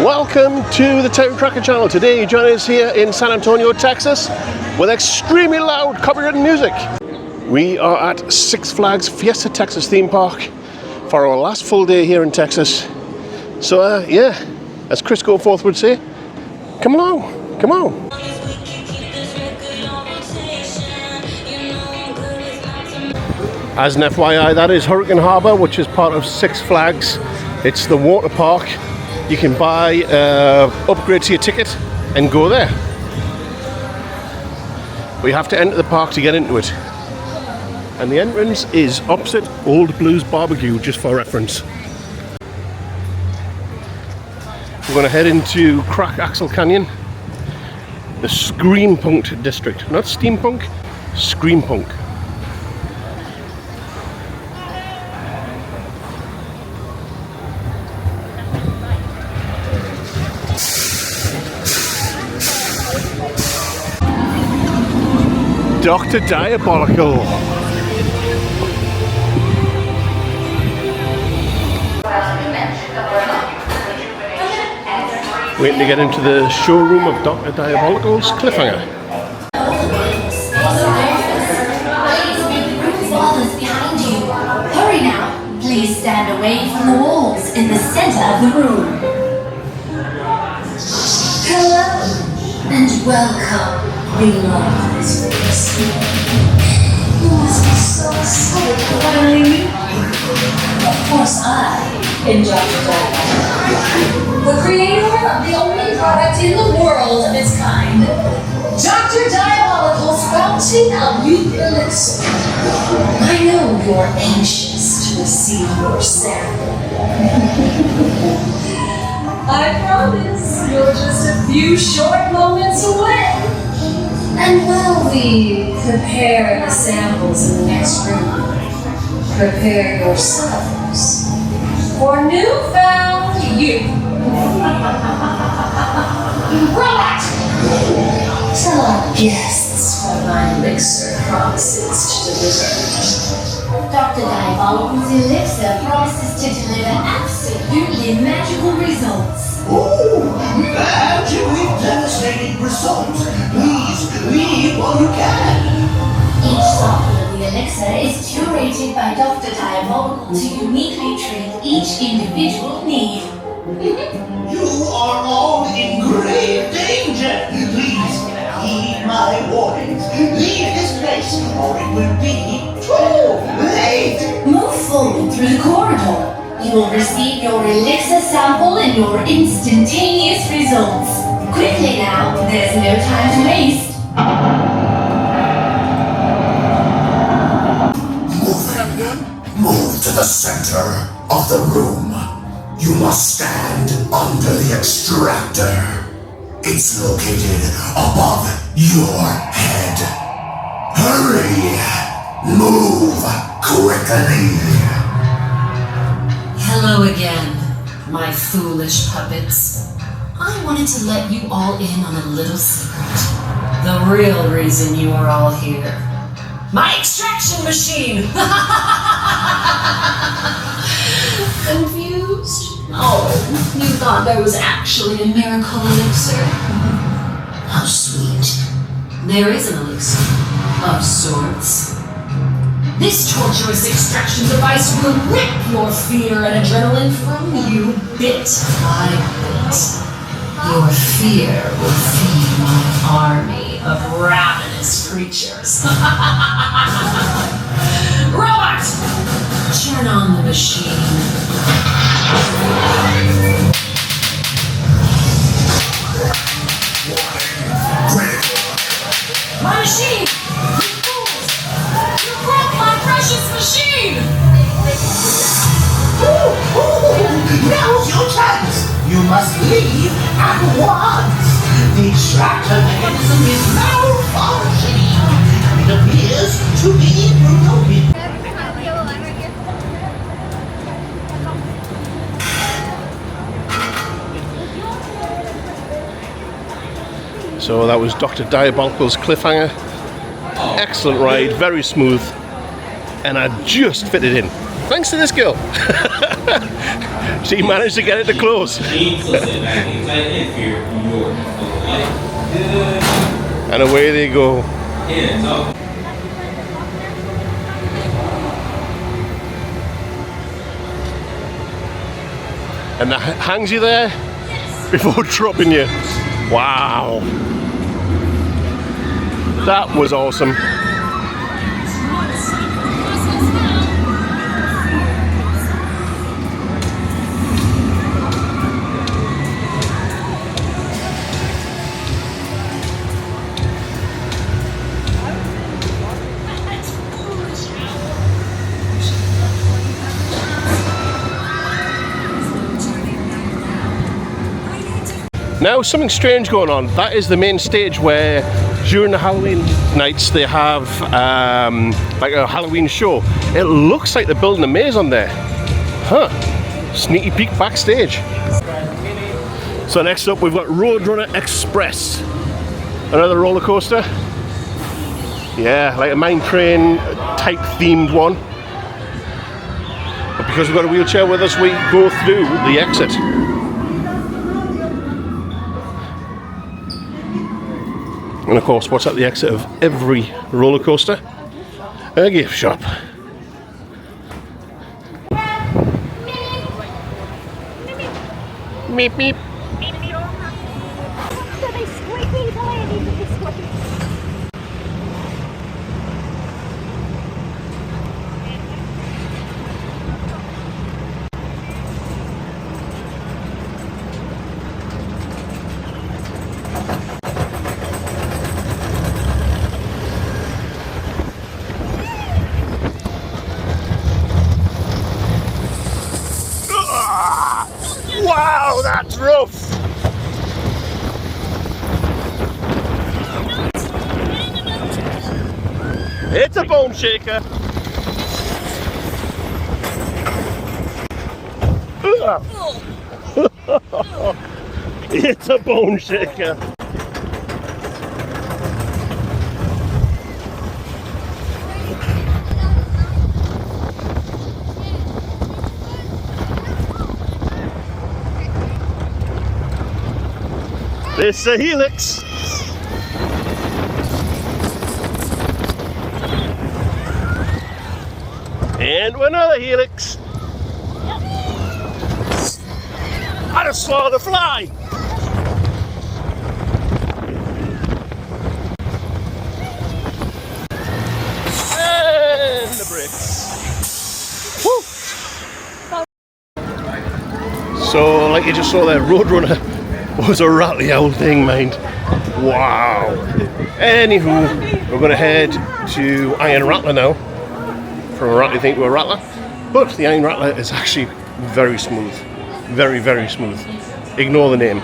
Welcome to the TerryTracker channel. Today you join us here in San Antonio, Texas with extremely loud copyrighted music. We are at Six Flags Fiesta Texas theme park for our last full day here in Texas. So yeah, as Chris Goforth would say, come along, come on. As an FYI, that is Hurricane Harbor, which is part of Six Flags. It's the water park. You can buy, upgrade to your ticket and go there. But you have to enter the park to get into it. And the entrance is opposite Old Blues Barbecue, just for reference. We're going to head into Crack Axle Canyon, the Screampunk district. Not steampunk, Screampunk. Dr. Diabolical. Waiting to get into the showroom of Dr. Diabolical's cliffhanger. Hurry now. Please stand away from the walls in the center of the room. Hello and welcome. Beloved. You must be so finally. Of course, I am Dr. Diabolical, the creator of the only product in the world of its kind, Dr. Diabolical's Fountain of Youth Elixir. I know you're anxious to receive your sample. I promise you're just a few short moments away. And while we prepare the samples in the next room, prepare yourselves for newfound youth. Robot! Tell our guests what my elixir promises to deliver. Dr. Diabolical's elixir promises to deliver absolutely magical results. Oh, magically devastating results. Please believe all you can. Each sample of the elixir is curated by Dr. Diabolical to uniquely treat each individual need. You are all in grave danger. Please heed my warnings. Leave this place or it will be too late. Move forward through the corridor. You will receive your elixir sample and your instantaneous results. Quickly now, there's no time to waste. Move to the center of the room. You must stand under the extractor. It's located above your head. Hurry! Move quickly! Hello again, my foolish puppets. I wanted to let you all in on a little secret. The real reason you are all here. My extraction machine! Confused? Oh, you thought there was actually a miracle elixir? How sweet. There is an elixir, of sorts. This torturous extraction device will rip your fear and adrenaline from you bit by bit. Your fear will feed my army of ravenous creatures. Robot! Turn on the machine. My machine! You fools! You broke my precious machine! Now's your chance. You must leave at once. The extractor mechanism is malfunctioning. It appears to be broken. So that was Dr. Diabolical's cliffhanger. Excellent ride, very smooth, and I just fitted in. Thanks to this girl. She managed to get it to close. And away they go. And that hangs you there before dropping you. Wow. That was awesome. Now something strange going on. That is the main stage where during the Halloween nights they have like a Halloween show. It looks like they're building a maze on there. Huh. Sneaky peek backstage. So next up we've got Roadrunner Express. Another roller coaster. Yeah, like a mine train type themed one. But because we've got a wheelchair with us, we go through the exit. And of course, what's at the exit of every roller coaster? A gift shop. Meep meep. Wow, that's rough! It's a bone shaker! It's a bone shaker! It's a helix. And another helix. I just saw the fly. And the bricks. Woo. So, like you just saw there, Roadrunner was a rattly old thing, mind. Wow. Anywho, we're going to head to Iron Rattler now. From a rattly thing to a rattler. But the Iron Rattler is actually very smooth. Very, very smooth. Ignore the name.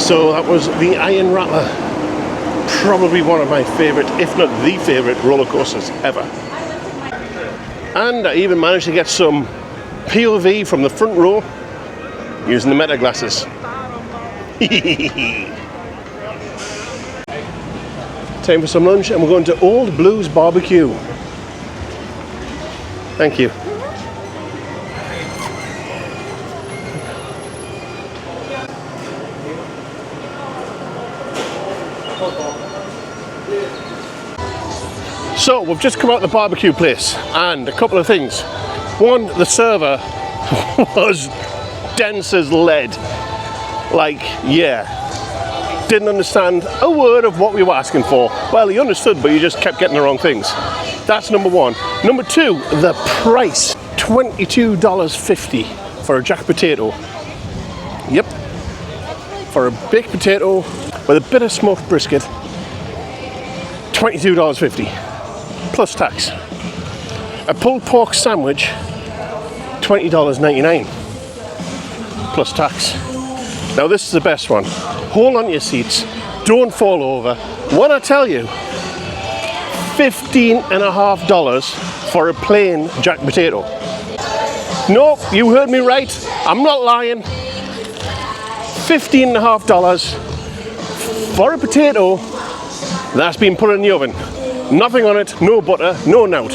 So that was the Iron Rattler. Probably one of my favourite, if not the favourite, roller coasters ever. And I even managed to get some POV from the front row using the meta glasses. Time for some lunch, and we're going to Old Blues Barbecue. Thank you. So we've just come out the barbecue place, and a couple of things. One, the server was dense as lead. Like, yeah. Didn't understand a word of what we were asking for. Well, he understood, but he just kept getting the wrong things. That's number one. Number two, the price. $22.50 for a jack potato. Yep. For a baked potato with a bit of smoked brisket. $22.50. Plus tax. A pulled pork sandwich, $20.99. Plus tax. Now this is the best one. Hold on to your seats. Don't fall over. What I tell you, $15.50 for a plain jack potato. Nope, you heard me right. I'm not lying. $15.50 for a potato that's been put in the oven. Nothing on it, no butter, no nout.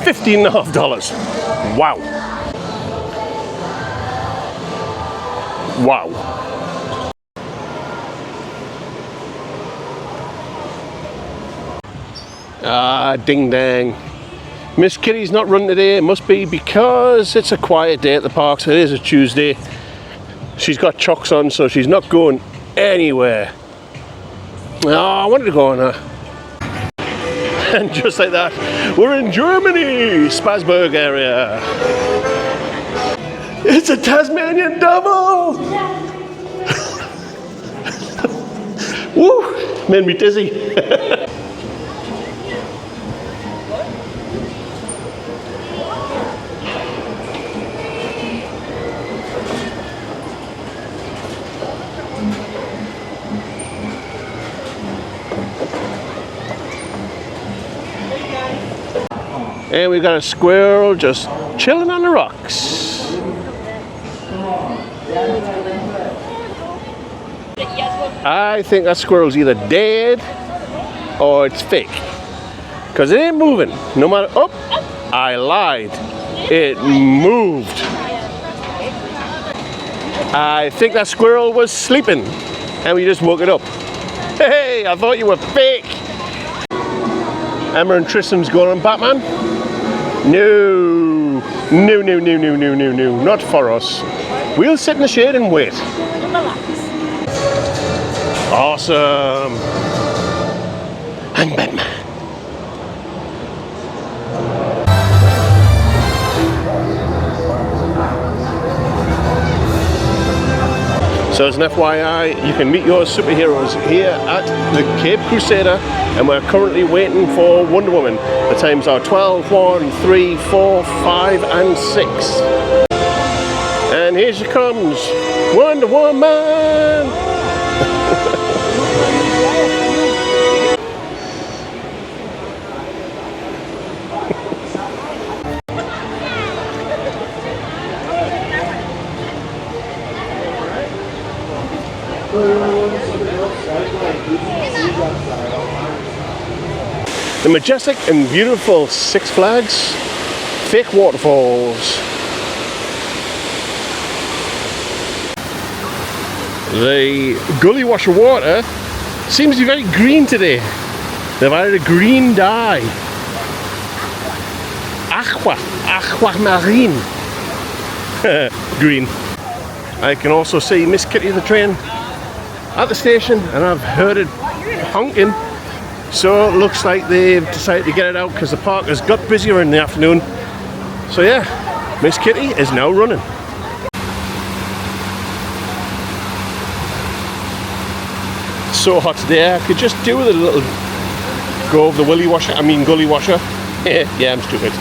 $15.50. Wow. Wow. Ah, ding dang. Miss Kitty's not running today. It must be because it's a quiet day at the parks. It is a Tuesday. She's got chocks on, so she's not going anywhere. Oh, I wanted to go on her. And just like that, we're in Germany, Spassburg area. It's a Tasmanian devil! Woo! Made me dizzy. And we got a squirrel just chilling on the rocks. I think that squirrel's either dead or it's fake. Because it ain't moving. No matter. Oh, I lied. It moved. I think that squirrel was sleeping and we just woke it up. Hey, I thought you were fake. Emma and Tristan's going on Batman. No, no, no, no, no, no, no, no, not for us. We'll sit in the shade and wait. Awesome. I'm Batman. So as an FYI, you can meet your superheroes here at the Cape Crusader, and we're currently waiting for Wonder Woman. The times are 12, 1, 3, 4, 5 and 6. And here she comes, Wonder Woman! The majestic and beautiful Six Flags fake waterfalls. The gully washer water seems to be very green today. They've added a green dye. Aquamarine. Green. I can also see Miss Kitty the train at the station, and I've heard it honking. So it looks like they've decided to get it out because the park has got busier in the afternoon. So yeah, Miss Kitty is now running. It's so hot today, I could just do with a little go of the gully washer. Yeah, I'm stupid.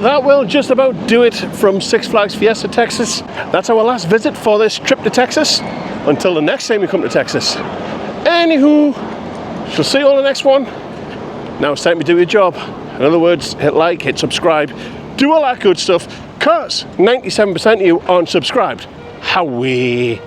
that will just about do it from Six Flags Fiesta, Texas. That's our last visit for this trip to Texas. Until the next time we come to Texas. Anywho, shall see you on the next one. Now it's time to do your job. In other words, hit like, hit subscribe, do all that good stuff, cause 97% of you aren't subscribed. Howie.